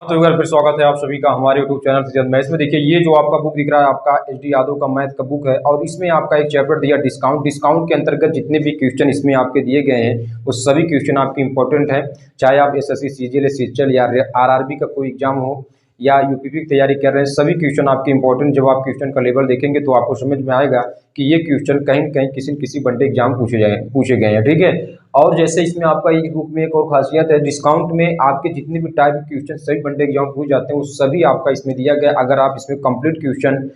तो एक बार फिर स्वागत है आप सभी का हमारे यूट्यूब चैनल से मैथ्स में। देखिए ये जो आपका बुक दिख रहा है आपका एच.डी. यादव का मैथ का बुक है और इसमें आपका एक चैप्टर दिया डिस्काउंट के अंतर्गत जितने भी क्वेश्चन इसमें आपके दिए गए हैं वो सभी क्वेश्चन आपके इंपॉर्टेंट हैं। चाहे आप एसएससी सीजीएल सीजीएल या आरआरबी का कोई एग्जाम हो या यूपीपी की तैयारी कर रहे हैं, सभी क्वेश्चन आपके इंपॉर्टेंट। जब आप क्वेश्चन का लेवल देखेंगे तो आपको समझ में आएगा कि ये क्वेश्चन कहीं न कहीं किसी न किसी बड़े एग्जाम पूछे गए हैं, ठीक है। और जैसे इसमें आपका इस बुक में एक और खासियत है, डिस्काउंट में आपके जितने भी टाइप के क्वेश्चन सभी बड़े एग्जाम पूछ जाते हैं, वो सभी आपका इसमें दिया गया। अगर आप इसमें कंप्लीट क्वेश्चन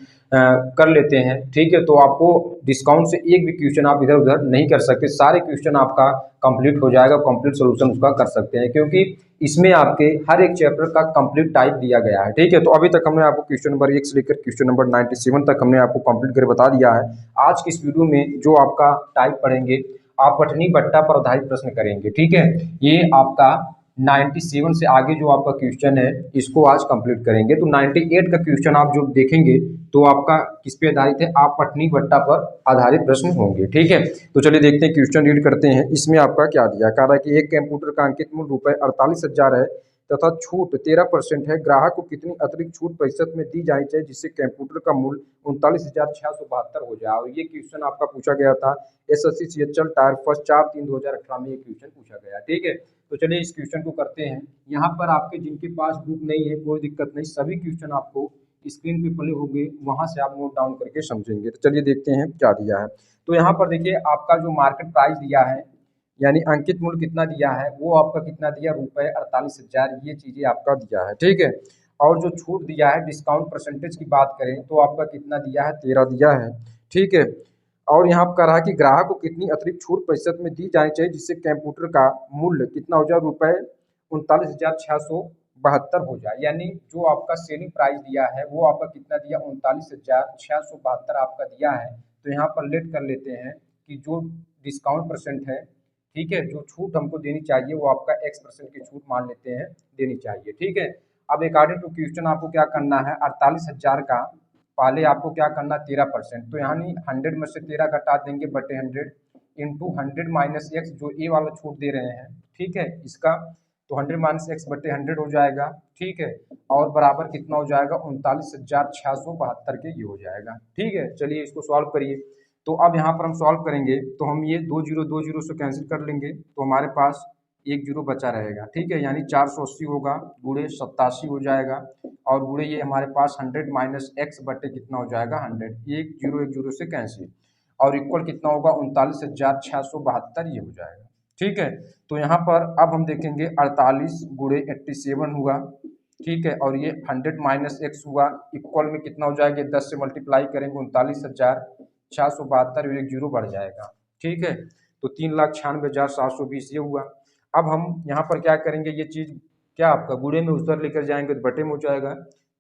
कर लेते हैं, ठीक है, तो आपको डिस्काउंट से एक भी क्वेश्चन आप इधर उधर नहीं कर सकते, सारे क्वेश्चन आपका कंप्लीट हो जाएगा, कंप्लीट सोल्यूशन उसका कर सकते हैं, क्योंकि इसमें आपके हर एक चैप्टर का कंप्लीट टाइप दिया गया है, ठीक है। तो अभी तक हमने आपको क्वेश्चन नंबर 1 से लेकर क्वेश्चन नंबर 97 तक हमने आपको कंप्लीट करके बता दिया है। आज की इस वीडियो में जो आपका टाइप पढ़ेंगे, आप पठनी बट्टा पर आधारित प्रश्न करेंगे, ठीक है। ये आपका 97 से आगे जो आपका क्वेश्चन है इसको आज कंप्लीट करेंगे। तो 98 का क्वेश्चन आप जो देखेंगे तो आपका किस पे आधारित है, आप पठनी बट्टा पर आधारित प्रश्न होंगे, ठीक है। तो चलिए देखते हैं, क्वेश्चन रीड करते हैं। इसमें आपका क्या दिया, कह रहा है कि एक कंप्यूटर का अंकित मूल्य रुपए 48,000 है तथा छूट 13% है। ग्राहक को कितनी अतिरिक्त छूट प्रतिशत में दी जानी चाहिए जिससे कंप्यूटर का मूल्य 39,672 हो जाए। और ये क्वेश्चन आपका पूछा गया था एसएससी सीएचएल टायर फर्स्ट 4/3/2018 में ये क्वेश्चन पूछा गया, ठीक है। तो चलिए इस क्वेश्चन को करते हैं। यहाँ पर आपके जिनके पास बुक नहीं है कोई दिक्कत नहीं, सभी क्वेश्चन आपको स्क्रीन पे प्ले होंगे, वहां से आप नोट डाउन करके समझेंगे। तो चलिए देखते हैं क्या दिया है। तो यहाँ पर देखिए आपका जो मार्केट प्राइस दिया है यानी अंकित मूल्य कितना दिया है, वो आपका कितना दिया, रुपए 48,000, ये चीजें आपका दिया है, ठीक है। और जो छूट दिया है डिस्काउंट परसेंटेज की बात करें तो आपका कितना दिया है, 13 दिया है, ठीक है। और यहाँ पर कह रहा है कि ग्राहक को कितनी अतिरिक्त छूट प्रतिशत में दी जानी चाहिए जिससे कंप्यूटर का मूल्य कितना हो जाए, रुपए 39,672 हो जाए। यानी जो आपका सेलिंग प्राइस दिया है वो आपका कितना दिया, 39,672 आपका दिया है। तो यहाँ पर लेट कर लेते हैं कि जो डिस्काउंट परसेंट है, ठीक है, जो छूट हमको देनी चाहिए वो आपका x% की छूट मान लेते हैं देनी चाहिए, ठीक है। अब अकॉर्डिंग टू क्वेश्चन आपको क्या करना है, 48,000 का पहले आपको क्या करना, 13%। तो यानी 100 में से 13 घटा देंगे बटे 100 इंटू 100 माइनस एक्स, जो ए वाला छूट दे रहे हैं, ठीक है, इसका। तो 100 माइनस एक्स बटे 100 हो जाएगा, ठीक है। और बराबर कितना हो जाएगा, 39,672 के ये हो जाएगा, ठीक है। चलिए इसको सॉल्व करिए। तो अब यहाँ पर हम सॉल्व करेंगे तो हम ये दो जीरो से कैंसिल कर लेंगे तो हमारे पास एक जीरो बचा रहेगा, ठीक है। यानी 480 होगा गुणे 87 हो जाएगा और गुणे ये हमारे पास 100 माइनस एक्स बटे कितना हो जाएगा, 100, एक जीरो से कैंसिल और इक्वल कितना होगा, 39,672 ये हो जाएगा, ठीक है। तो यहाँ पर अब हम देखेंगे 48 गुणे 87 हुआ, ठीक है, और ये 100 माइनस एक्स हुआ, इक्वल में कितना हो जाएगा, 10 से मल्टीप्लाई करेंगे 39,672, एक जीरो बढ़ जाएगा, ठीक है। तो 3,96,720 ये हुआ। अब हम यहाँ पर क्या करेंगे, ये चीज़ क्या आपका गुणे में उधर लेकर जाएंगे तो बटे में हो जाएगा,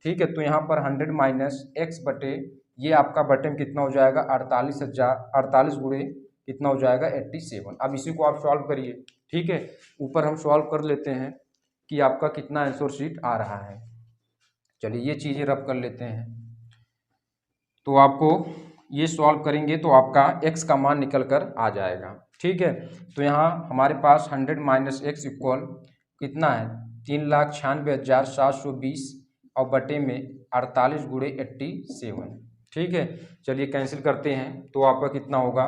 ठीक है। तो यहाँ पर 100 माइनस एक्स बटे ये आपका बटे में कितना हो जाएगा, 48 गुणे कितना हो जाएगा, 87। अब इसी को आप सॉल्व करिए, ठीक है। ऊपर हम सॉल्व कर लेते हैं कि आपका कितना आंसर शीट आ रहा है। चलिए ये चीज़ें रब कर लेते हैं। तो आपको ये सॉल्व करेंगे तो आपका x का मान निकल कर आ जाएगा, ठीक है। तो यहाँ हमारे पास 100 माइनस एक्स इक्वल कितना है, 3,96,720 और बटे में 48 गुणे 87, ठीक है। चलिए कैंसिल करते हैं तो आपका कितना होगा,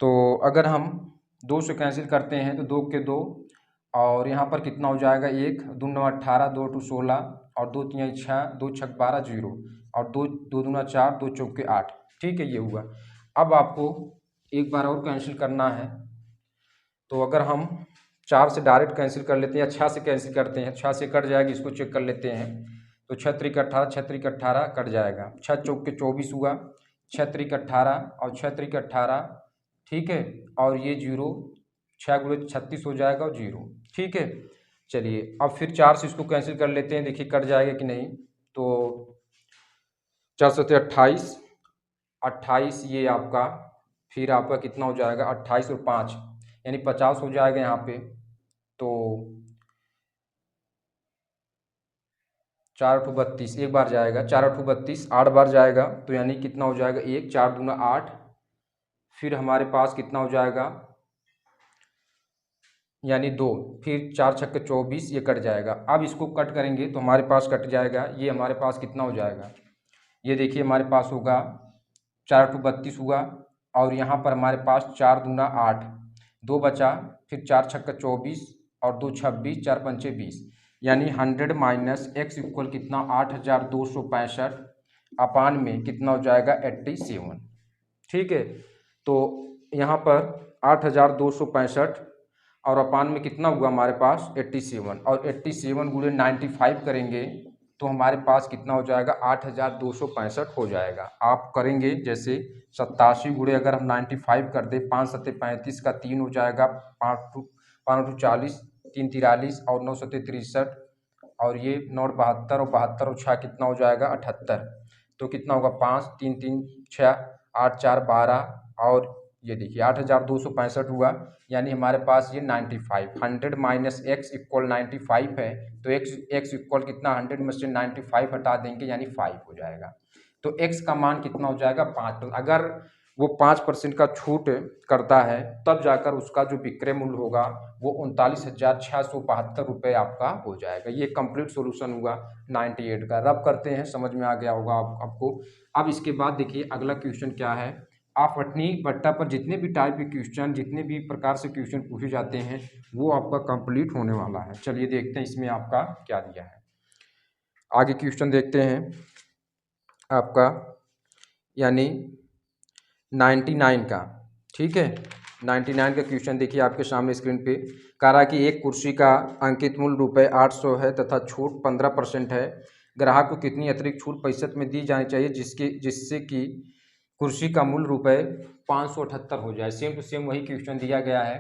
तो अगर हम 2 से कैंसिल करते हैं तो 2 के 2 और यहाँ पर कितना हो जाएगा, 1 2 9 18, 2 2 16 और 2 3 6, 2 6 12 0 और 2 2 दूना 4, 2 चौके 8, ठीक है, ये हुआ। अब आपको एक बार और कैंसिल करना है तो अगर हम 4 से डायरेक्ट कैंसिल कर लेते हैं या 6 से कैंसिल करते हैं, 6 से कट जाएगी, इसको चेक कर लेते हैं। तो 6 3 18, 6 3 18 कट जाएगा, 6 चौके 24 हुआ, 6 3 18 और 6 3 18, ठीक है, और ये जीरो, 6 गुणे 36 हो जाएगा और जीरो, ठीक है। चलिए अब फिर 4 से इसको कैंसिल कर लेते हैं, देखिए कट जाएगा कि नहीं। तो 4 7 28, 28 ये आपका फिर आपका कितना हो जाएगा, 28 और 5 यानी 50 हो जाएगा यहाँ पे। तो 4 8 32 एक बार जाएगा, 4 8 32 8 बार जाएगा, तो यानी कितना हो जाएगा, 1 4 दूना 8, फिर हमारे पास कितना हो जाएगा, यानी 2, फिर 4 छक्के 24, ये कट जाएगा। अब इसको कट करेंगे तो हमारे पास कट जाएगा, ये हमारे पास कितना हो जाएगा, ये देखिए हमारे पास होगा 4 टू 32 हुआ, और यहाँ पर हमारे पास 4 दूना 8, 2 बचा, फिर 4 छक्का 24 और 2 26, 4 पंचे 20, यानी 100 माइनस एक्स इक्वल कितना 8265 अपान में कितना हो जाएगा 87। ठीक है, तो यहाँ पर 8265 और अपान में कितना हुआ हमारे पास 87, और 87 गुणे 95 करेंगे तो हमारे पास कितना हो जाएगा 8265 हो जाएगा। आप करेंगे जैसे 87 गुणे अगर हम 95 कर दें, 5 सत्ते 35 का 3 हो जाएगा, 5 टू 40, 3 43 और 9 सत्ते 63, और ये 9 72 और 72 और 6 कितना हो जाएगा 78, तो कितना होगा 5 3 3 6 8 4 12, और ये देखिए 8265 हुआ, यानी हमारे पास ये 95, 100 माइनस एक्स इक्वल 95 है, तो एक्स इक्वल कितना 100 में से 95 हटा देंगे यानी 5 हो जाएगा। तो एक्स का मान कितना हो जाएगा 5। अगर वो 5% का छूट करता है तब जाकर उसका जो विक्रय मूल्य होगा वो 39,672 रुपये आपका हो जाएगा। ये कंप्लीट सॉल्यूशन हुआ 98 का। रब करते हैं, समझ में आ गया होगा आपको। अब इसके बाद देखिए अगला क्वेश्चन क्या है। आप अपनी बट्टा पर जितने भी टाइप के क्वेश्चन, जितने भी प्रकार से क्वेश्चन पूछे जाते हैं वो आपका कंप्लीट होने वाला है। चलिए देखते हैं इसमें आपका क्या दिया है। आगे क्वेश्चन देखते हैं आपका, यानी 99 का। ठीक है, 99 का क्वेश्चन देखिए आपके सामने स्क्रीन पे। कह रहा कि एक कुर्सी का अंकित मूल्य रुपये 800 है तथा छूट 15% है। ग्राहक को कितनी अतिरिक्त छूट प्रतिशत में दी जानी चाहिए जिससे कि कुर्सी का मूल्य रुपये 578 हो जाए। सेम टू सेम वही क्वेश्चन दिया गया है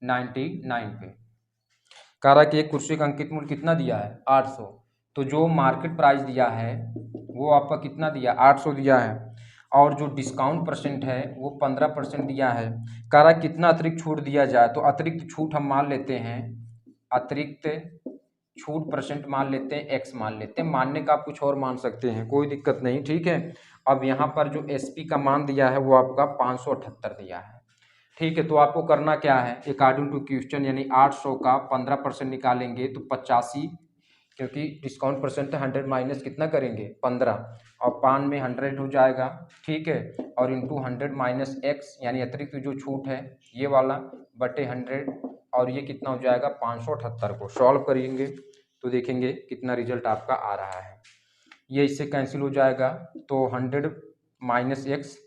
99 पे। कह रहा कि एक कुर्सी का अंकित मूल्य कितना दिया है 800, तो जो मार्केट प्राइस दिया है वो आपका कितना दिया 800 दिया है, और जो डिस्काउंट परसेंट है वो 15% दिया है। कह रहा कितना अतिरिक्त छूट दिया जाए, तो अतिरिक्त छूट हम मान लेते हैं, अतिरिक्त छूट परसेंट मान लेते हैं, एक्स मान लेते हैं। मानने का आप कुछ और मान सकते हैं, कोई दिक्कत नहीं। ठीक है, अब यहाँ पर जो एसपी का मान दिया है वो आपका 578 दिया है। ठीक है, तो आपको करना क्या है, अकॉर्डिंग टू क्वेश्चन, यानी 800 का 15% निकालेंगे तो 85, क्योंकि डिस्काउंट परसेंट है, 100 माइनस कितना करेंगे 15, और पान में 100 हो जाएगा। ठीक है, और इंटू 100 माइनस एक्स, यानी अतिरिक्त जो छूट है ये वाला, बटे 100, और ये कितना हो जाएगा 578 को सॉल्व करेंगे तो देखेंगे कितना रिजल्ट आपका आ रहा है। ये इससे कैंसिल हो जाएगा, तो 100 माइनस एक्स,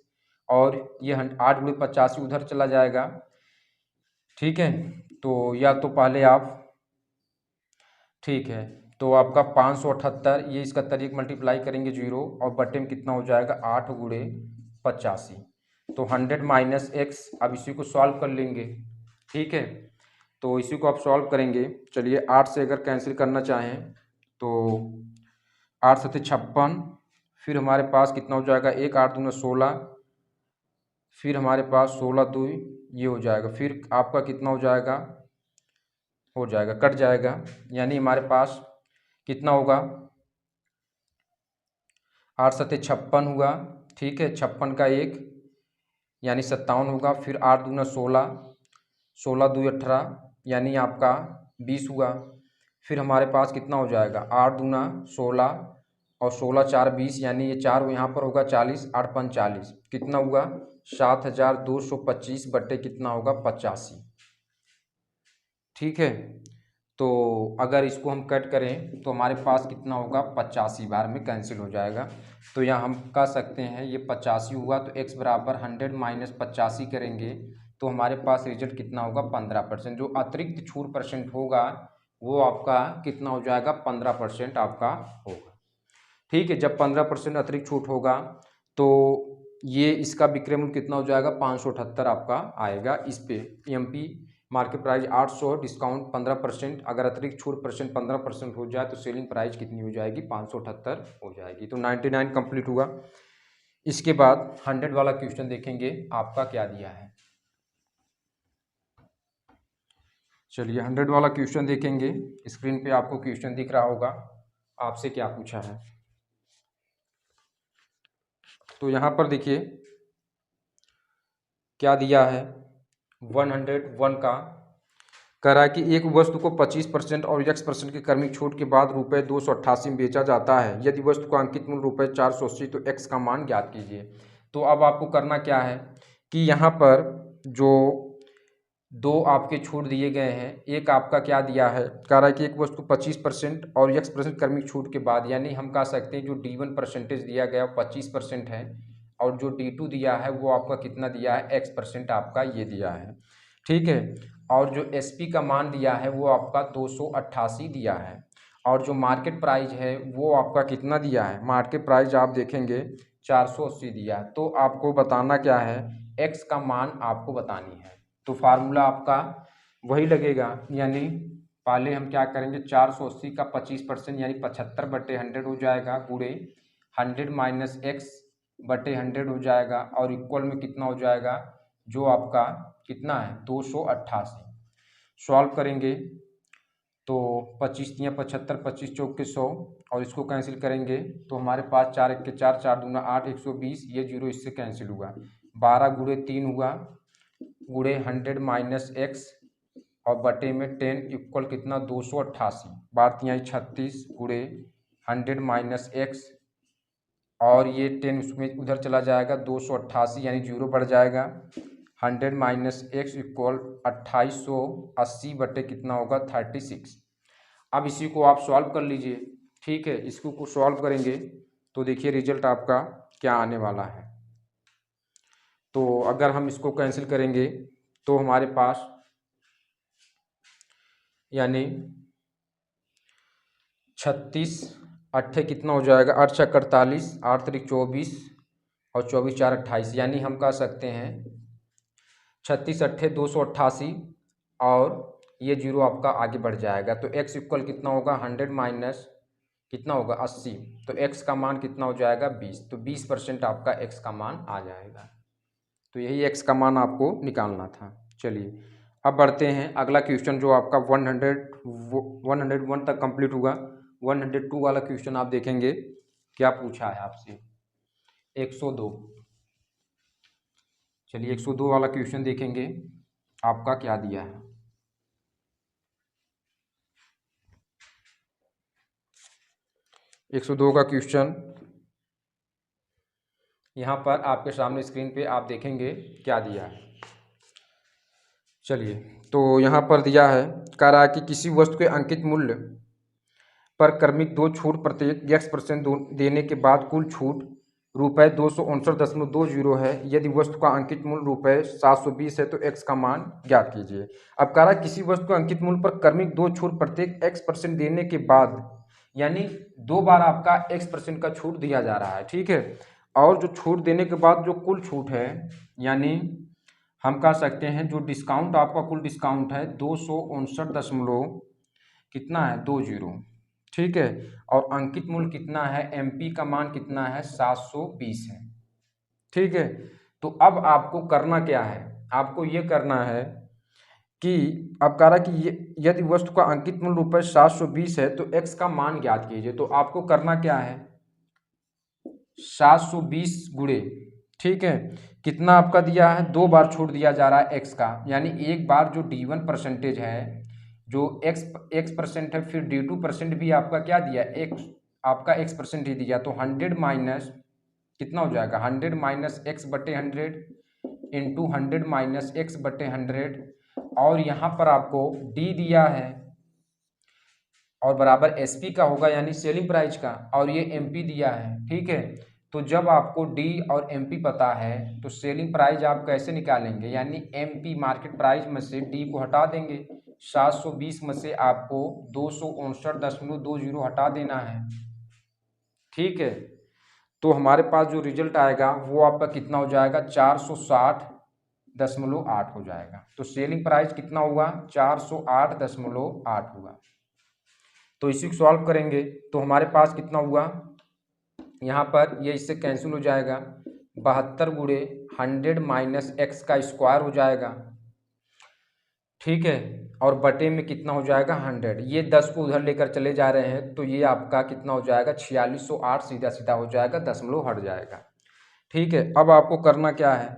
और ये 8 गुणे 85 उधर चला जाएगा। ठीक है, तो या तो पहले आप, ठीक है, तो आपका 578, ये इसका तरीक मल्टीप्लाई करेंगे 0, और बटे में कितना हो जाएगा 8 गुणे 85, तो 100 माइनस एक्स। अब इसी को सॉल्व कर लेंगे। ठीक है, तो इसी को आप सॉल्व करेंगे। चलिए 8 से अगर कैंसिल करना चाहें तो 8 सत्ते 56, फिर हमारे पास कितना हो जाएगा 1, 8 दूना 16, फिर हमारे पास 16 2 ये हो जाएगा, फिर आपका कितना हो जाएगा, कट जाएगा, यानी हमारे पास कितना होगा 8 सत्ते 56 हुआ। ठीक है, 56 का 1 यानी 57 होगा, फिर 8 दूना 16, 16 2 18 यानी आपका 20 हुआ, फिर हमारे पास कितना हो जाएगा 8 दूना 16 और 16 4 20, यानी ये 4 यहाँ पर होगा 40, 8 5 40, कितना हुआ 7225 बट्टे कितना होगा 85। ठीक है, तो अगर इसको हम कट करें तो हमारे पास कितना होगा 85 बार में कैंसिल हो जाएगा। तो यहाँ हम कह सकते हैं ये 85 हुआ, तो x बराबर 100 माइनस 85 करेंगे तो हमारे पास रिजल्ट कितना होगा 15%। जो अतिरिक्त छूट परसेंट होगा वो आपका कितना हो जाएगा 15% आपका होगा। ठीक है, जब 15% अतिरिक्त छूट होगा तो ये इसका विक्रय मूल्य कितना हो जाएगा 578 आपका आएगा। इस पे एमपी मार्केट प्राइस 800, डिस्काउंट 15%, अगर अतिरिक्त छूट परसेंट 15% हो जाए तो सेलिंग प्राइस कितनी हो जाएगी 578 हो जाएगी। तो 99 कंप्लीट हुआ। इसके बाद 100 वाला क्वेश्चन देखेंगे आपका क्या दिया है। चलिए 100 वाला क्वेश्चन देखेंगे। स्क्रीन पे आपको क्वेश्चन दिख रहा होगा, आपसे क्या पूछा है। तो यहाँ पर देखिए क्या दिया है 101 का कह रहा है कि एक वस्तु को 25% और x% की क्रमिक छूट के बाद रुपये 288 में बेचा जाता है। यदि वस्तु का अंकित मूल्य रुपये 480 तो x का मान ज्ञात कीजिए। तो अब आपको करना क्या है कि यहाँ पर जो दो आपके छूट दिए गए हैं, एक आपका क्या दिया है, कह रहा है कि एक वस्तु 25% और x% क्रमिक छूट के बाद, यानी हम कह सकते हैं जो D1 परसेंटेज दिया गया 25% है और जो D2 दिया है वो आपका कितना दिया है, x% आपका ये दिया है। ठीक है, और जो SP का मान दिया है वो आपका 288 दिया है और जो मार्केट प्राइस है वो आपका कितना दिया है, मार्केट प्राइस आप देखेंगे 480 दिया है। तो आपको बताना क्या है, x का मान आपको बतानी है। तो फार्मूला आपका वही लगेगा, यानी पहले हम क्या करेंगे, 480 का 25% यानी 75/100 हो जाएगा, गुणे 100 माइनस x बटे 100 हो जाएगा और इक्वल में कितना हो जाएगा, जो आपका कितना है 288। सॉल्व करेंगे तो 25 तियाँ 75, 25 चौक के 100 और इसको कैंसिल करेंगे तो हमारे पास 4 1 के 4, 4 दूना 8, 120, ये जीरो इससे कैंसिल हुआ, 12 गुणे 3 हुआ, गुणे 100 माइनस x और बटे में 10 इक्वल कितना 288, 12 तियाँ 36 गुणे 100 माइनस x और ये 10 उसमें उधर चला जाएगा 288 यानी जीरो बढ़ जाएगा, 100 माइनस x इक्वल 2880 बटे कितना होगा 36। अब इसी को आप सॉल्व कर लीजिए। ठीक है, इसको को सॉल्व करेंगे तो देखिए रिजल्ट आपका क्या आने वाला है। तो अगर हम इसको कैंसिल करेंगे तो हमारे पास यानी 36 अट्ठे कितना हो जाएगा, 8 छः 48, 8 3 24 और 24 4 28, यानी हम कह सकते हैं 36 अट्ठे 288 और ये जीरो आपका आगे बढ़ जाएगा। तो x इक्वल कितना होगा 100 माइनस कितना होगा 80, तो x का मान कितना हो जाएगा 20, तो 20% आपका x का मान आ जाएगा। तो यही x का मान आपको निकालना था। चलिए अब बढ़ते हैं अगला क्वेश्चन जो आपका 101 तक कंप्लीट हुआ। 102 वाला क्वेश्चन आप देखेंगे क्या पूछा है आपसे, 102। चलिए 102 वाला क्वेश्चन देखेंगे आपका क्या दिया है। एक 102 का क्वेश्चन यहाँ पर आपके सामने स्क्रीन पे आप देखेंगे क्या दिया है। चलिए तो यहाँ पर दिया है, कह रहा है कि किसी वस्तु के अंकित मूल्य पर क्रमिक दो छूट प्रत्येक x% देने के बाद कुल छूट रुपये 259.20 है। यदि वस्तु का अंकित मूल्य रुपये 720 है तो x का मान ज्ञात कीजिए। अब कह रहा है किसी वस्तु का अंकित मूल्य पर क्रमिक दो छूट प्रत्येक x% देने के बाद, यानी दो बार आपका x% का छूट दिया जा रहा है। ठीक है, और जो छूट देने के बाद जो कुल छूट है, यानी हम कह सकते हैं जो डिस्काउंट आपका कुल डिस्काउंट है 259 कितना है 20। ठीक है, और अंकित मूल्य कितना है, MP का मान कितना है 720 है। ठीक है, तो अब आपको करना क्या है, आपको ये करना है कि अब कह रहा है कि यदि वस्तु का अंकित मूल्य रुपये 720 है तो x का मान ज्ञात कीजिए। तो आपको करना क्या है, 720 गुणे, ठीक है, कितना आपका दिया है, दो बार छूट दिया जा रहा है x का, यानी एक बार जो D1 परसेंटेज है जो x% है, फिर D2% भी आपका क्या दिया x, आपका x% ही दिया। तो 100 माइनस कितना हो जाएगा 100 माइनस x बटे 100 इंटू 100 माइनस x बटे 100 और यहाँ पर आपको D दिया है और बराबर SP का होगा यानी सेलिंग प्राइस का, और ये MP दिया है। ठीक है, तो जब आपको D और MP पता है तो सेलिंग प्राइस आप कैसे निकालेंगे, यानी MP मार्केट प्राइस में से D को हटा देंगे, 720 में से आपको 259.20 हटा देना है। ठीक है, तो हमारे पास जो रिजल्ट आएगा वो आपका कितना हो जाएगा 460.8 हो जाएगा। तो सेलिंग प्राइस कितना हुआ 408.8 हुआ। तो इसी को सॉल्व करेंगे तो हमारे पास कितना हुआ, यहाँ पर ये इससे कैंसिल हो जाएगा, 72 गुणे 100 माइनस x का स्क्वायर हो जाएगा। ठीक है, और बटे में कितना हो जाएगा 100, ये 10 को उधर लेकर चले जा रहे हैं तो ये आपका कितना हो जाएगा 4608, सीधा सीधा हो जाएगा, दशमलव हट जाएगा। ठीक है, अब आपको करना क्या है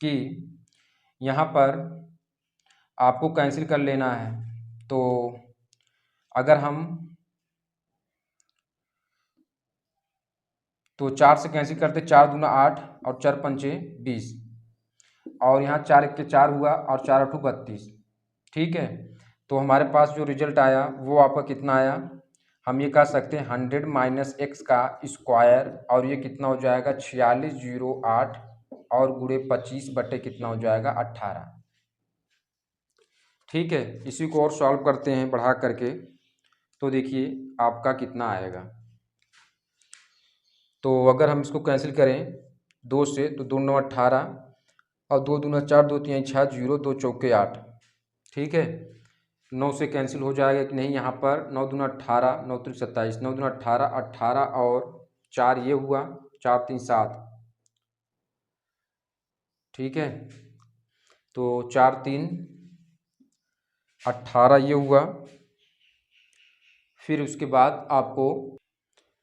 कि यहाँ पर आपको कैंसिल कर लेना है। तो अगर हम तो 4 से कैंसिल करते, 4 दूना 8 और 4 पंचे 20, और यहाँ 4 1 के 4 हुआ और 4 8 32। ठीक है, तो हमारे पास जो रिजल्ट आया वो आपका कितना आया, हम ये कह सकते हैं 100 माइनस एक्स का स्क्वायर, और ये कितना हो जाएगा 4608 और गुणे 25 बटे कितना हो जाएगा 18। ठीक है, इसी को और सॉल्व करते हैं बढ़ा करके, तो देखिए आपका कितना आएगा। तो अगर हम इसको कैंसिल करें 2 से, तो 2 9 18 और 2 दूना 4 2 3 6 0 2 चौके 8। ठीक है, 9 से कैंसिल हो जाएगा कि नहीं, यहाँ पर 9 दूना 18 9 3 27, 9 दूना 18 18 और 4 ये हुआ, 4 3 7। ठीक है, तो 4 3 18 ये हुआ, फिर उसके बाद आपको,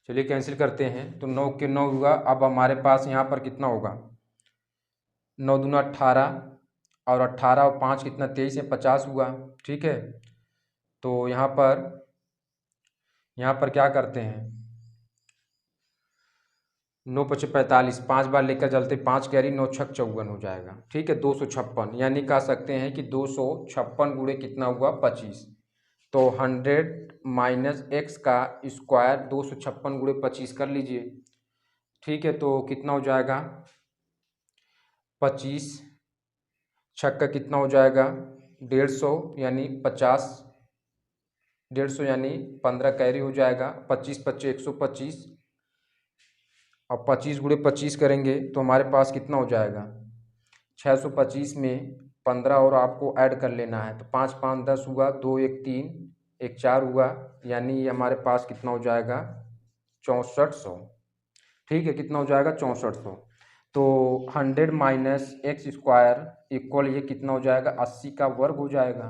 चलिए कैंसिल करते हैं, तो 9 के 9 हुआ। अब हमारे पास यहाँ पर कितना होगा, 9 दूना 18 और 18 और 5 कितना 23 है 50 हुआ। ठीक है, तो यहाँ पर क्या करते हैं, 9 पचे 45, 5 बार लेकर चलते, 5 कैरी 9 छक 54 हो जाएगा। ठीक है, 256, यानी कह सकते हैं कि 256 गुणे कितना हुआ 25। तो 100 माइनस एक्स का स्क्वायर 256 गुणे 25 कर लीजिए। ठीक है, तो कितना हो जाएगा 25 छक का कितना हो जाएगा 150, यानी 50, 150 यानी 15 कैरी हो जाएगा। 25 25 125, और 25 गुणे 25 करेंगे तो हमारे पास कितना हो जाएगा 625 में 15 और आपको ऐड कर लेना है, तो 5 5 10 हुआ, 2 1 3 1 4 हुआ, यानी ये हमारे पास कितना हो जाएगा 6400। ठीक है, कितना हो जाएगा 6400। तो 100 माइनस एक्स स्क्वायर इक्वल ये कितना हो जाएगा 80 का वर्ग हो जाएगा।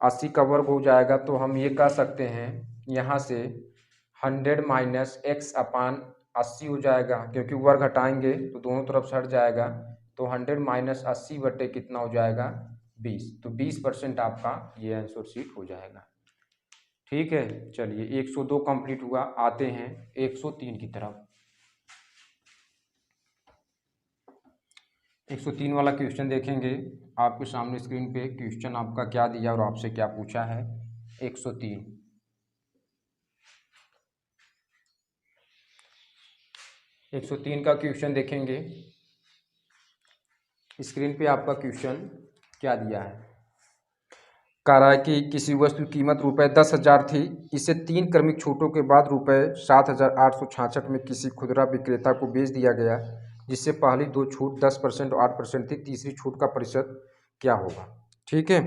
80 का वर्ग हो जाएगा, तो हम ये कह सकते हैं यहाँ से 100 माइनस एक्स अपान 80 हो जाएगा, क्योंकि वर्ग हटाएंगे तो दोनों तरफ से हट जाएगा। तो 100 माइनस 80 बटे कितना हो जाएगा 20, तो 20% आपका ये आंसर शीट हो जाएगा। ठीक है, चलिए 102 कंप्लीट हुआ, आते हैं 103 की तरफ। 103 वाला क्वेश्चन देखेंगे, आपके सामने स्क्रीन पे क्वेश्चन आपका क्या दिया और आपसे क्या पूछा है। 103 103 का क्वेश्चन देखेंगे, स्क्रीन पे आपका क्वेश्चन क्या दिया है। कह रहा है कि किसी वस्तु की कीमत रुपये 10,000 थी, इसे 3 क्रमिक छूटों के बाद रुपये 7,866 में किसी खुदरा विक्रेता को बेच दिया गया, जिससे पहली 2 छूट 10% और 8% थी, तीसरी छूट का प्रतिशत क्या होगा। ठीक है,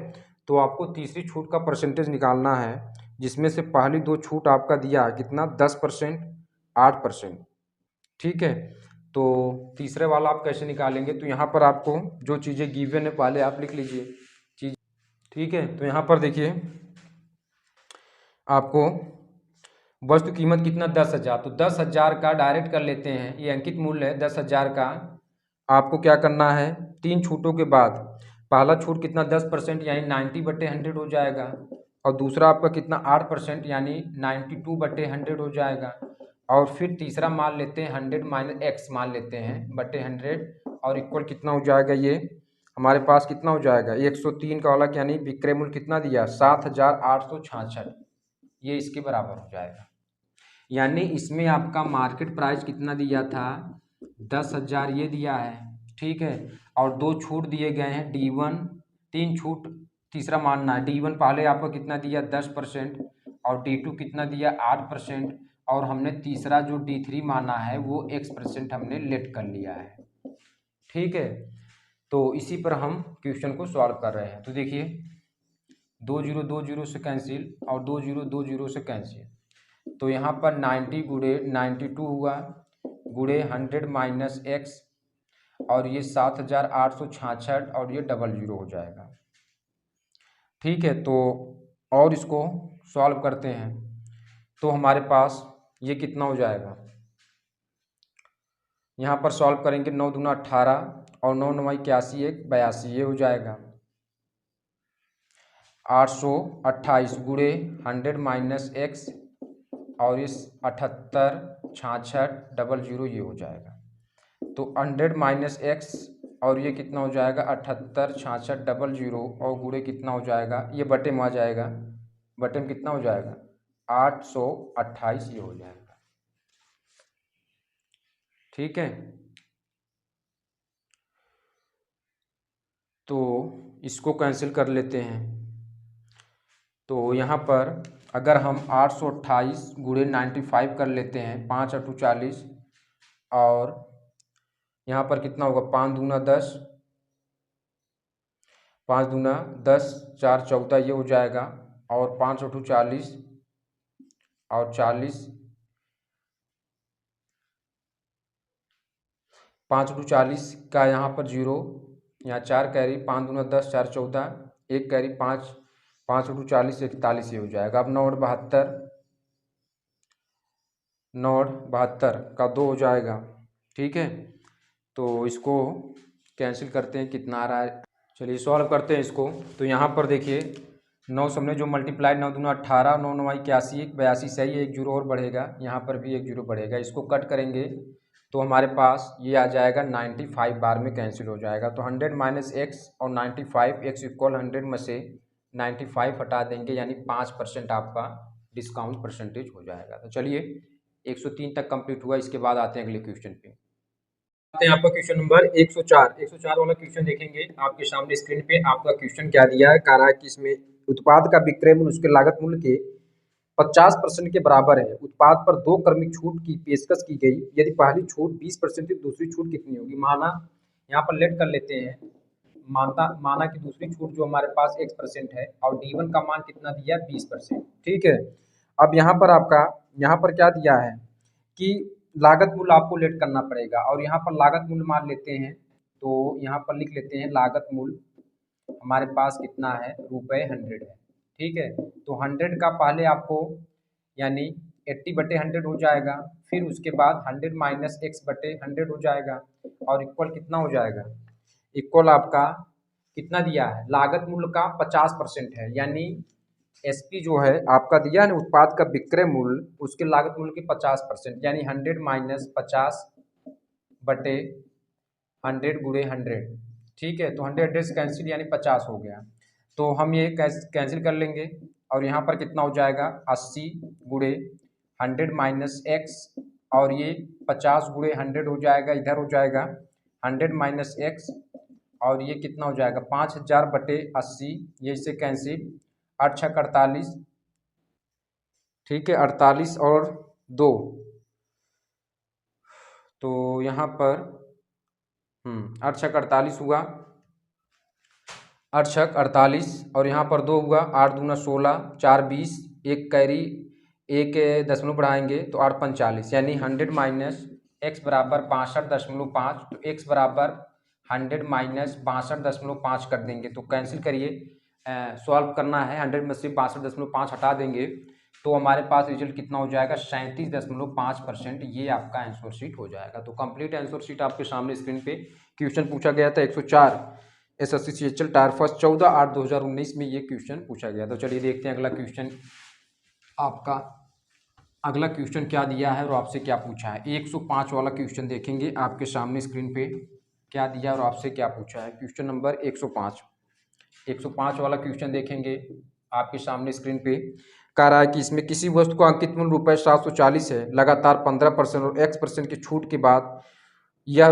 तो आपको तीसरी छूट का परसेंटेज निकालना है, जिसमें से पहली 2 छूट आपका दिया है कितना 10% 8%। ठीक है, तो तीसरे वाला आप कैसे निकालेंगे, तो यहाँ पर आपको जो चीज़ें गिवन है पहले आप लिख लीजिए चीज। ठीक है, तो यहाँ पर देखिए आपको वस्तु कीमत कितना 10,000, तो 10,000 का डायरेक्ट कर लेते हैं, ये अंकित मूल्य है 10,000 का। आपको क्या करना है 3 छूटों के बाद पहला छूट कितना 10% यानी 90/100 हो जाएगा, और दूसरा आपका कितना 8% यानी 92/100 हो जाएगा, और फिर तीसरा मान लेते हैं 100 माइनस एक्स मान लेते हैं बटे 100, और इक्वल कितना हो जाएगा, ये हमारे पास कितना हो जाएगा 103 का वाला, यानी विक्रय मूल्य कितना दिया 7,866, ये इसके बराबर हो जाएगा। यानी इसमें आपका मार्केट प्राइस कितना दिया था 10,000 ये दिया है। ठीक है, और 2 छूट दिए गए हैं D1, 3 छूट तीसरा मानना है। D1 पहले आपका कितना दिया 10%, और D2 कितना दिया 8%, और हमने तीसरा जो D3 माना है वो X% हमने लेट कर लिया है। ठीक है, तो इसी पर हम क्वेश्चन को सॉल्व कर रहे हैं। तो देखिए 2 0 2 0 से कैंसिल और 2 0 2 0 से कैंसिल, तो यहाँ पर 90 गुणे 92 हुआ, गुणे 100 माइनस एक्स, और ये 7,866 और ये 00 हो जाएगा। ठीक है, तो और इसको सॉल्व करते हैं, तो हमारे पास ये कितना हो जाएगा, यहाँ पर सॉल्व करेंगे 9 दूना 18 और 9 9 81 1 82, ये हो जाएगा। 828 गुणे 100 माइनस एक्स और इस 78 66 00 ये हो जाएगा। तो 100 माइनस एक्स और ये कितना हो जाएगा 78 66 00 और गुणे कितना हो जाएगा, ये बटे में आ जाएगा, बटे में कितना हो जाएगा 828 ये हो जाएगा। ठीक है, तो इसको कैंसिल कर लेते हैं। तो यहाँ पर अगर हम 828 गुणे 95 कर लेते हैं, 5 अठू 40 और यहाँ पर कितना होगा 5 दूना 10, 5 दूना 10 4 14 ये हो जाएगा और 5 अठू 40 और 40 5 अठू 40 का यहाँ पर 0, यहाँ 4 कैरी, 5 दूना 10 4 14 1 कैरी 5 5 अठू 40 41 ये हो जाएगा। अब 9 और 72 9 और 72 का 2 हो जाएगा। ठीक है, तो इसको कैंसिल करते हैं, कितना आ रहा है, चलिए सॉल्व करते हैं इसको। तो यहाँ पर देखिए 9 सबने जो मल्टीप्लाई 9 दूना 18 9 9 81 82 सही है, एक जीरो और बढ़ेगा, यहाँ पर भी एक जीरो बढ़ेगा, इसको कट करेंगे तो हमारे पास ये आ जाएगा 95 बार में कैंसिल हो जाएगा। तो 100 माइनस एक्स और 95 एक्स इक्वल 100 में से 95 हटा देंगे, यानी 5% आपका डिस्काउंट परसेंटेज हो जाएगा। तो चलिए 103 तक कंप्लीट हुआ, इसके बाद आते हैं अगले क्वेश्चन पे। आते हैं आपका क्वेश्चन नंबर 104 वाला क्वेश्चन देखेंगे आपके सामने स्क्रीन पे। आपका क्वेश्चन क्या दिया है, कह रहा है कि इसमें उत्पाद का विक्रय मूल्य उसके लागत मूल्य के 50% के बराबर है। उत्पाद पर 2 क्रमिक छूट की पेशकश की गई, यदि पहली छूट 20% थी, दूसरी छूट कितनी होगी। माना यहाँ पर लेट कर लेते हैं, माना कि दूसरी छूट जो हमारे पास x% है और D1 का मान कितना दिया है 20%। ठीक है, अब यहाँ पर आपका यहाँ पर क्या दिया है कि लागत मूल्य आपको लेट करना पड़ेगा और यहाँ पर लागत मूल्य मान लेते हैं। तो यहाँ पर लिख लेते हैं लागत मूल्य हमारे पास कितना है, ₹100 है। ठीक है, तो 100 का पहले आपको यानी 80/100 हो जाएगा, फिर उसके बाद 100 माइनस x/100 हो जाएगा और इक्वल कितना हो जाएगा, इक्वल आपका कितना दिया है, लागत मूल्य का 50% है, यानी एसपी जो है आपका दिया है उत्पाद का विक्रय मूल्य उसके लागत मूल्य के 50%, यानी 100 माइनस 50/100 गुणे 100। ठीक है, तो 100 से कैंसिल यानी 50 हो गया, तो हम ये कैंसिल कर लेंगे और यहाँ पर कितना हो जाएगा 80 गुणे 100 माइनस एक्स और ये 50 गुणे 100 हो जाएगा, इधर हो जाएगा 100 माइनस एक्स और ये कितना हो जाएगा 5000/80, ये इससे कैंसिल 8 छक 48। ठीक है, 48 और 2, तो यहाँ पर 8 छक 48 हुआ, 8 छक 48 और यहाँ पर 2 हुआ, 8 दूना 16 4 20 एक कैरी, एक दशमलव बढ़ाएंगे तो 8 पंच 40, यानी 100 माइनस एक्स बराबर 62.5, तो एक्स बराबर 100 माइनस 62.5 कर देंगे, तो कैंसिल करिए, सॉल्व करना है, 100 में से 62.5 हटा देंगे तो हमारे पास रिजल्ट कितना हो जाएगा 37.5%, ये आपका आंसर शीट हो जाएगा। तो कंप्लीट आंसर शीट आपके सामने स्क्रीन पे, क्वेश्चन पूछा गया था 104 SSC CHL टायर फर्स्ट 14/8/2019 में ये क्वेश्चन पूछा गया। तो चलिए देखते हैं अगला क्वेश्चन, आपका अगला क्वेश्चन क्या दिया है और आपसे क्या पूछा है। 105 वाला क्वेश्चन देखेंगे आपके सामने स्क्रीन पे, क्या दिया और आपसे क्या पूछा है। क्वेश्चन नंबर 105 वाला क्वेश्चन देखेंगे आपके सामने स्क्रीन पे, कह रहा है कि इसमें किसी वस्तु का अंकित मूल्य ₹740 है, लगातार 15% और x% की छूट के बाद यह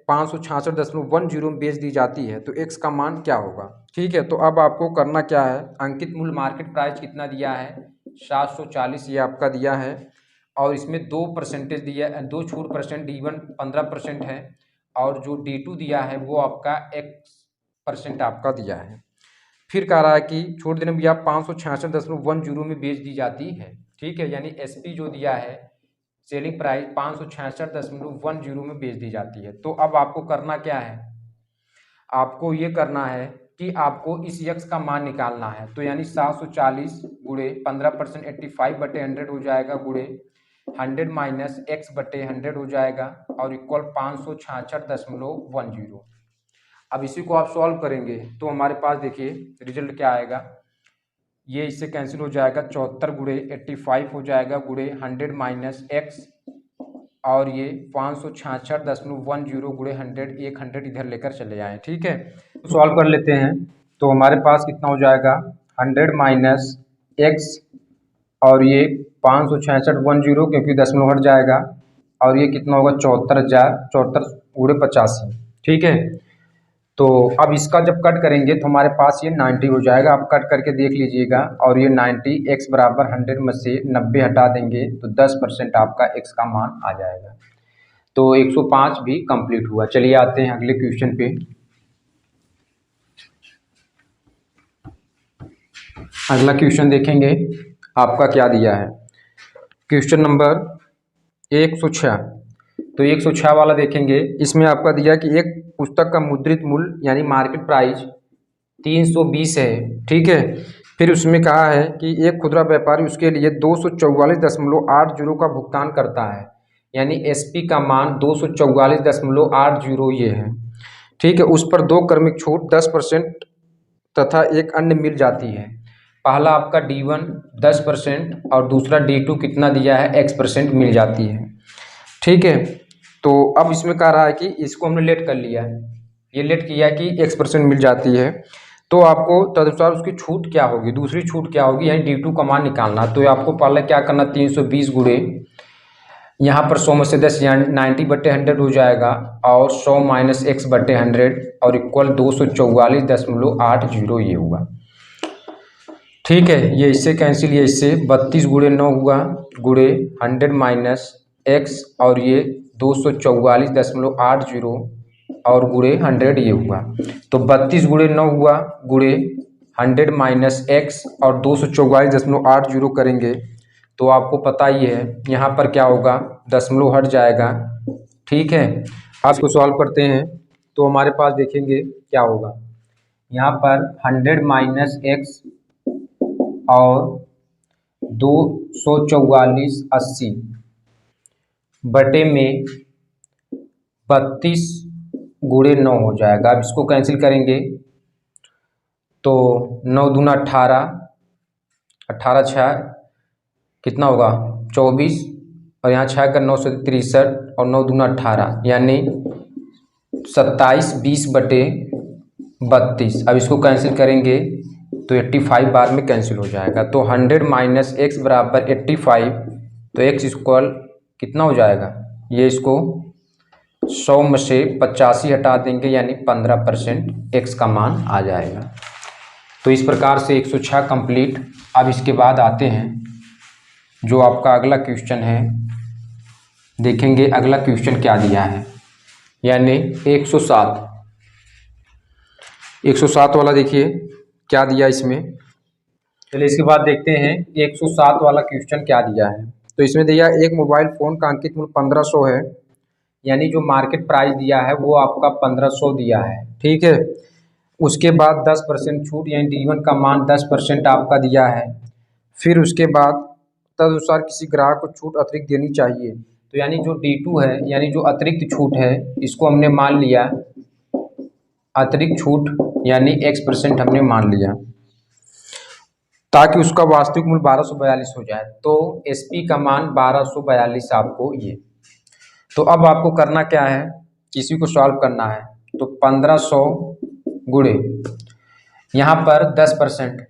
₹566.10 में बेच दी जाती है, तो x का मान क्या होगा। ठीक है, तो अब आपको करना क्या है, अंकित मूल्य मार्केट प्राइस कितना दिया है 740 ये आपका दिया है और इसमें 2% दिया, 2 छूट परसेंट, D1 15% है और जो D2 दिया है वो आपका x% आपका दिया है। फिर कह रहा है कि छोड़ देने भैया 566.10 में बेच दी जाती है। ठीक है, यानी एसपी जो दिया है सेलिंग प्राइस 566.10 में बेच दी जाती है। तो अब आपको करना क्या है, आपको ये करना है कि आपको इस यक्स का मान निकालना है। तो यानी 740 गुणे 15% 85/100 हो जाएगा, गुणे 100 माइनस x/100 हो जाएगा और इक्वल 566.10। अब इसी को आप सॉल्व करेंगे तो हमारे पास देखिए रिजल्ट क्या आएगा, ये इससे कैंसिल हो जाएगा, 74 गुणे 85 हो जाएगा गुणे 100 माइनस एक्स, और ये 566.10 गुणे 100, एक 100 इधर लेकर चले जाएँ। ठीक है, तो सॉल्व कर लेते हैं। तो हमारे पास कितना हो जाएगा, 100 माइनस एक्स, और ये 566.10 क्योंकि दशमलव हट जाएगा, और ये कितना होगा 74,000, 74 गुणे 85। ठीक है, तो अब इसका जब कट करेंगे तो हमारे पास ये 90 हो जाएगा। आप कट करके देख लीजिएगा, और ये 90 x बराबर 100 में से 90 हटा देंगे तो 10% आपका x का मान आ जाएगा। तो 105 भी कंप्लीट हुआ। चलिए आते हैं अगले क्वेश्चन पे। अगला क्वेश्चन देखेंगे आपका क्या दिया है। Question number 106। तो 106 वाला देखेंगे, इसमें आपका दिया कि एक पुस्तक का मुद्रित मूल्य यानी मार्केट प्राइस 320 है। ठीक है, फिर उसमें कहा है कि एक खुदरा व्यापारी उसके लिए 244.80 का भुगतान करता है, यानी एसपी का मान 244.80 ये है। ठीक है, उस पर 2 क्रमिक छूट 10% तथा एक अन्य मिल जाती है। पहला आपका D1 10% और दूसरा D2 कितना दिया है X% मिल जाती है। ठीक है, तो अब इसमें कह रहा है कि इसको हमने लेट कर लिया है, ये लेट किया कि X% मिल जाती है, तो आपको तदनुसार उसकी छूट क्या होगी, दूसरी छूट क्या होगी, यानी D2 का मान निकालना। तो आपको पहले क्या करना, 320 गुणे यहाँ पर 100 में से 10 यानी 90/100 हो जाएगा, और 100 माइनस x/100 और इक्वल 244.80 ये हुआ। ठीक है, ये इससे कैंसिल, ये इससे 32 गुणे 9 हुआ गुणे 100 माइनस x, और ये 244.80 और गुणे 100 ये हुआ। तो 32 गुणे 9 हुआ गुणे 100 माइनस x और 244.80 करेंगे तो आपको पता ही है यहाँ पर क्या होगा, दशमलव हट जाएगा। ठीक है, आप इसको सॉल्व करते हैं तो हमारे पास देखेंगे क्या होगा। यहाँ पर 100 माइनस एक्स और 244.80 बटे में 32 गुणे 9 हो जाएगा। अब इसको कैंसिल करेंगे तो 9 दूना 18, 18 छः कितना होगा 24, और यहाँ 6 का 9 से 63 और 9 दूना 18 यानी 27 20 बटे 32। अब इसको कैंसिल करेंगे तो 85 बार में कैंसिल हो जाएगा। तो 100 माइनस एक्स बराबर 85, तो एक्स इक्वल कितना हो जाएगा, ये इसको 100 में से 85 हटा देंगे यानी 15% एक्स का मान आ जाएगा। तो इस प्रकार से 106 कंप्लीट। अब इसके बाद आते हैं जो आपका अगला क्वेश्चन है, देखेंगे अगला क्वेश्चन क्या दिया है, यानी 107 वाला देखिए क्या दिया इसमें। चलिए इसके बाद देखते हैं 107 वाला क्वेश्चन क्या दिया है। तो इसमें दिया एक मोबाइल फ़ोन का अंकित मूल्य 1500 है, यानी जो मार्केट प्राइस दिया है वो आपका 1500 दिया है। ठीक है, उसके बाद 10% छूट यानी D1 का मान 10% आपका दिया है। फिर उसके बाद तदनुसार किसी ग्राहक को छूट अतिरिक्त देनी चाहिए। तो यानी जो D2 है, यानी जो अतिरिक्त छूट है, इसको हमने मान लिया अतिरिक्त छूट यानी X% हमने मान लिया, ताकि उसका वास्तविक मूल्य 1242 हो जाए। तो SP का मान 1242 आपको ये। तो अब आपको करना क्या है, किसी को सॉल्व करना है। तो 1500 गुणे यहाँ पर 10%,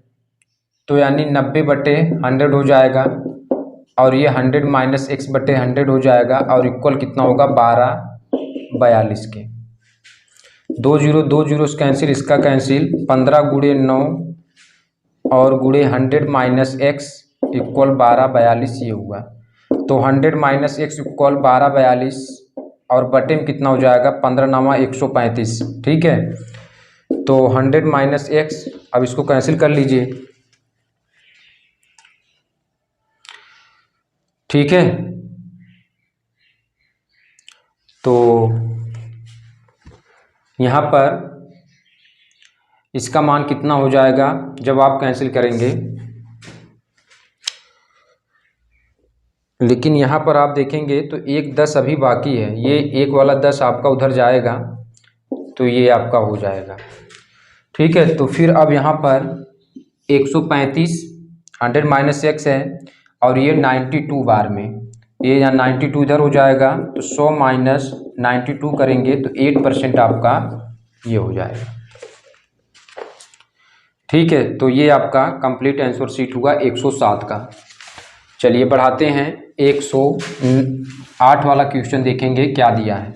तो यानी 90/100 हो जाएगा, और ये 100 माइनस x/100 हो जाएगा, और इक्वल कितना होगा 1242 के। 2 0 2 0 कैंसिल, इसका कैंसिल, 15 गुणे 9 और गुणे 100 माइनस x इक्वल 1242 ये हुआ। तो 100 माइनस x इक्वल 1242 और बटे में कितना हो जाएगा 15 9 135। ठीक है, तो 100 माइनस x, अब इसको कैंसिल कर लीजिए। ठीक है, तो यहाँ पर इसका मान कितना हो जाएगा जब आप कैंसिल करेंगे, लेकिन यहाँ पर आप देखेंगे तो एक 10 अभी बाकी है, ये एक वाला 10 आपका उधर जाएगा तो ये आपका हो जाएगा। ठीक है, तो फिर अब यहाँ पर 135 100 माइनस एक्स है और ये 92 बार में, ये यहाँ 92 इधर हो जाएगा तो 100 माइनस 92 करेंगे तो 8% आपका ये हो जाएगा। ठीक है, तो ये आपका कंप्लीट आंसर शीट हुआ 107 का। चलिए बढ़ाते हैं, 108 वाला क्वेश्चन देखेंगे क्या दिया है।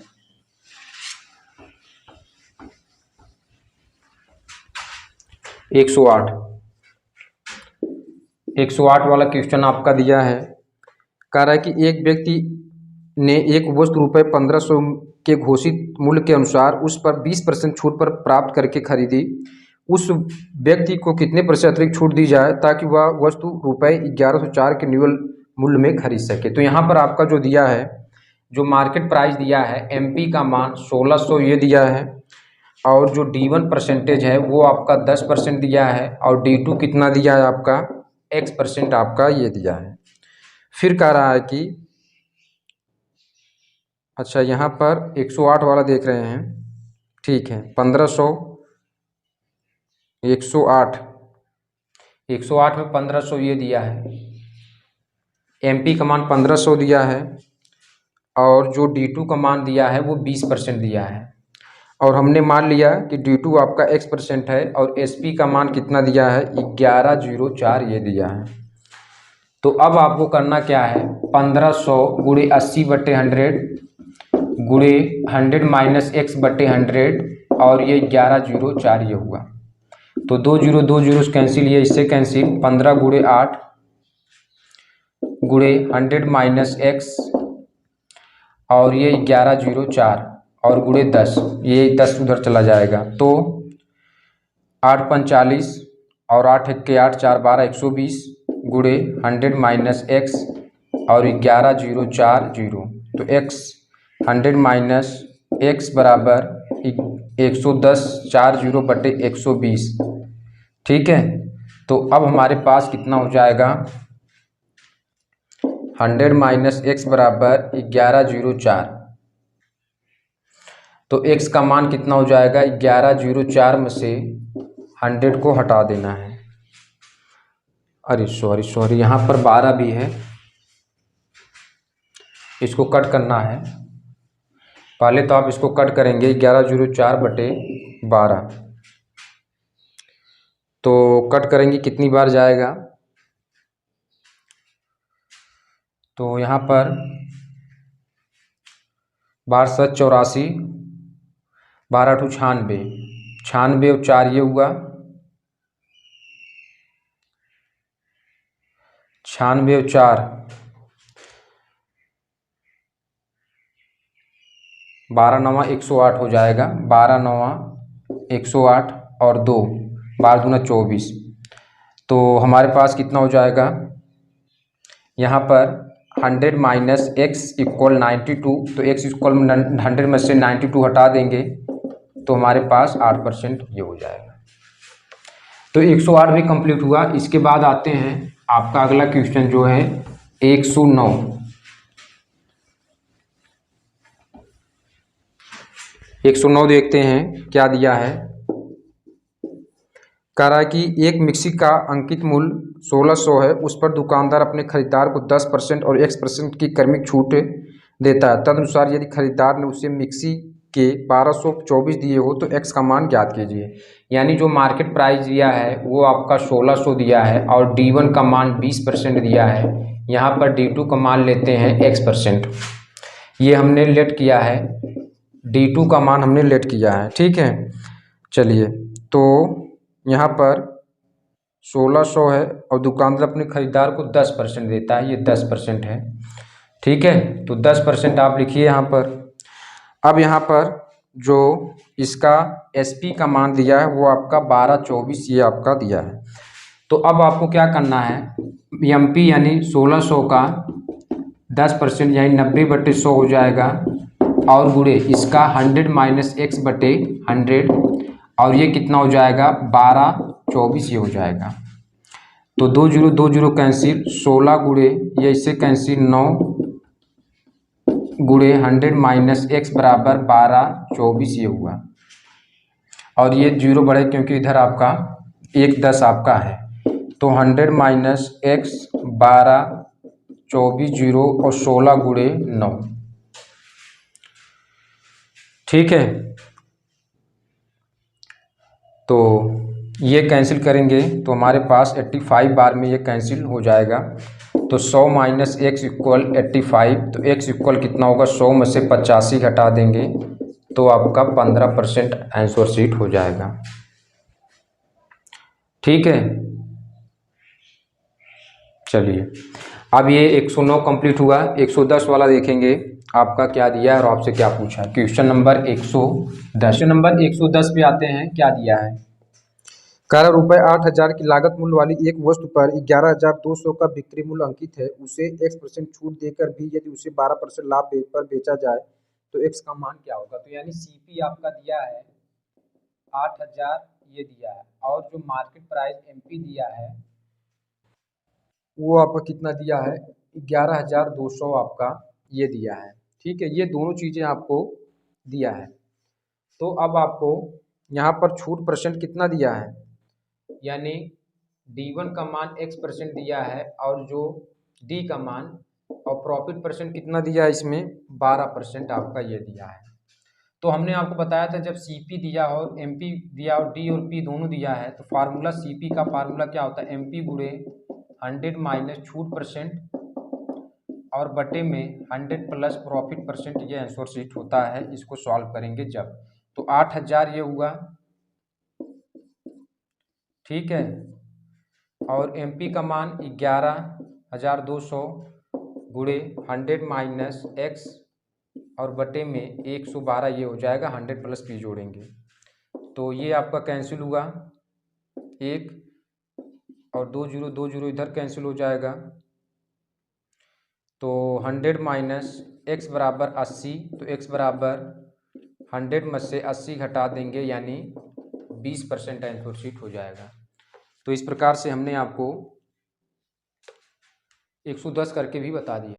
एक सौ आठ वाला क्वेश्चन आपका दिया है। कह रहा है कि एक व्यक्ति ने एक वस्तु रुपये 1500 के घोषित मूल्य के अनुसार उस पर 20% छूट पर प्राप्त करके खरीदी। उस व्यक्ति को कितने प्रतिशत अतिरिक्त छूट दी जाए ताकि वह वस्तु रुपये 1104 के न्यूनतम मूल्य में खरीद सके। तो यहाँ पर आपका जो दिया है, जो मार्केट प्राइस दिया है, एमपी का मान 1600 ये दिया है और जो D1 परसेंटेज है वो आपका 10% दिया है और D2 कितना दिया है आपका X% आपका ये दिया है। फिर कह रहा है कि अच्छा यहाँ पर 108 वाला देख रहे हैं, ठीक है, 1500 108 में 1500 ये दिया है, एमपी का मान 1500 दिया है और जो D2 का मान दिया है वो 20% दिया है और हमने मान लिया कि D2 आपका X% है और SP का मान कितना दिया है 1104 ये दिया है। तो अब आपको करना क्या है, 1500 गुणे 80/100 गुणे 100 माइनस x/100 और ये 1104 ये हुआ। तो 2 0 कैंसिल, ये इससे कैंसिल, 15 गुणे 8 गुणे 100 माइनस x और ये 1104 और गुणे 10, ये 10 उधर चला जाएगा। तो 8 5 40 और 8 1 के 8 4 12 120 गुणे 100 माइनस x और 1104 0। तो x 100 माइनस x बराबर 110 40/120। ठीक है, तो अब हमारे पास कितना हो जाएगा, 100 माइनस x बराबर 1104। तो x का मान कितना हो जाएगा, 1104 में से 100 को हटा देना है। अरे सॉरी यहाँ पर 12 भी है, इसको कट करना है। पहले तो आप इसको कट करेंगे 1104/12, तो कट करेंगे कितनी बार जाएगा, तो यहाँ पर 12 7 84, 12 2 96, 96 और 4 ये हुआ, 96 और 4 12 9 108 हो जाएगा, 12 9 108 और 2 12 दूना 24। तो हमारे पास कितना हो जाएगा, यहाँ पर 100 माइनस x इक्वल 92, तो x इक्वल 100 में से 92 हटा देंगे तो हमारे पास 8% ये हो जाएगा। तो 108 भी कंप्लीट हुआ। इसके बाद आते हैं आपका अगला क्वेश्चन जो है 109। 109 देखते हैं क्या दिया है। कह रहा है कि एक मिक्सी का अंकित मूल्य 1600 है, उस पर दुकानदार अपने खरीदार को 10% और X% की क्रमिक छूट देता है। तदनुसार यदि खरीदार ने उसे मिक्सी के 1224 दिए हो तो X का मान ज्ञात कीजिए। यानी जो मार्केट प्राइस दिया है वो आपका 1600 दिया है और D1 का मान 20% दिया है। यहाँ पर D2 का मान लेते हैं X%, ये हमने लेट किया है, D2 का मान हमने लेट किया है। ठीक है, चलिए, तो यहाँ पर 1600 है और दुकानदार अपने खरीदार को 10% देता है, ये 10% है। ठीक है, तो 10% आप लिखिए यहाँ पर। अब यहाँ पर जो इसका SP का मान दिया है वो आपका 1224 ये आपका दिया है। तो अब आपको क्या करना है, MP यानी 1600 का 10% यानी 90/100 हो जाएगा और गुणे इसका 100 माइनस x/100 और ये कितना हो जाएगा 1224 ये हो जाएगा। तो 2 0 कैंसिल, 16 गुणे ये इससे कैंसिल 9 गुणे 100 माइनस x बराबर 1224 ये हुआ और ये 0 बढ़े क्योंकि इधर आपका 1 10 आपका है। तो 100 माइनस एक्स 12, 24 जीरो और 16 गुणे 9। ठीक है, तो ये कैंसिल करेंगे तो हमारे पास 85 बार में ये कैंसिल हो जाएगा। तो 100 माइनस एक्स इक्वल 85, तो एक्स इक्वल कितना होगा, 100 में से 85 घटा देंगे तो आपका 15% आंसर शीट हो जाएगा। ठीक है, चलिए अब ये 109 कंप्लीट हुआ। 110 वाला देखेंगे आपका क्या दिया है और आपसे क्या पूछा है। क्वेश्चन नंबर 110 पे आते हैं। क्या दिया है, ₹11 8,000 की लागत मूल्य वाली एक वस्तु पर 11,200 का बिक्री मूल्य अंकित है। उसे x% छूट देकर भी यदि उसे 12% लाभ पर बेचा जाए तो x का मान क्या होगा। तो यानी सीपी आपका दिया है 8,000 ये दिया है और जो मार्केट प्राइस एमपी दिया है वो आपका कितना दिया है, 11,200 आपका ये दिया है। ठीक है, ये दोनों चीज़ें आपको दिया है। तो अब आपको यहाँ पर छूट परसेंट कितना दिया है, यानी D1 का मान x% दिया है और जो D का मान और प्रॉफिट परसेंट कितना दिया है, इसमें 12% आपका ये दिया है। तो हमने आपको बताया था जब CP दिया और MP दिया और D और P दोनों दिया है तो फार्मूला CP का फार्मूला क्या होता है, MP गुणे 100 माइनस छूट परसेंट और बटे में 100 प्लस प्रॉफिट परसेंट, ये आंसर शीट होता है। इसको सॉल्व करेंगे जब, तो 8,000 ये हुआ। ठीक है, और MP का मान 11,200 गुणे 100 माइनस एक्स और बटे में 112 ये हो जाएगा। 100 प्लस P जोड़ेंगे तो ये आपका कैंसिल हुआ, 1 और 2 जीरो इधर कैंसिल हो जाएगा। तो 100 माइनस एक्स बराबर 80, तो x बराबर 100 में से 80 घटा देंगे यानी 20% आंसर शीट हो जाएगा। तो इस प्रकार से हमने आपको 110 करके भी बता दिया।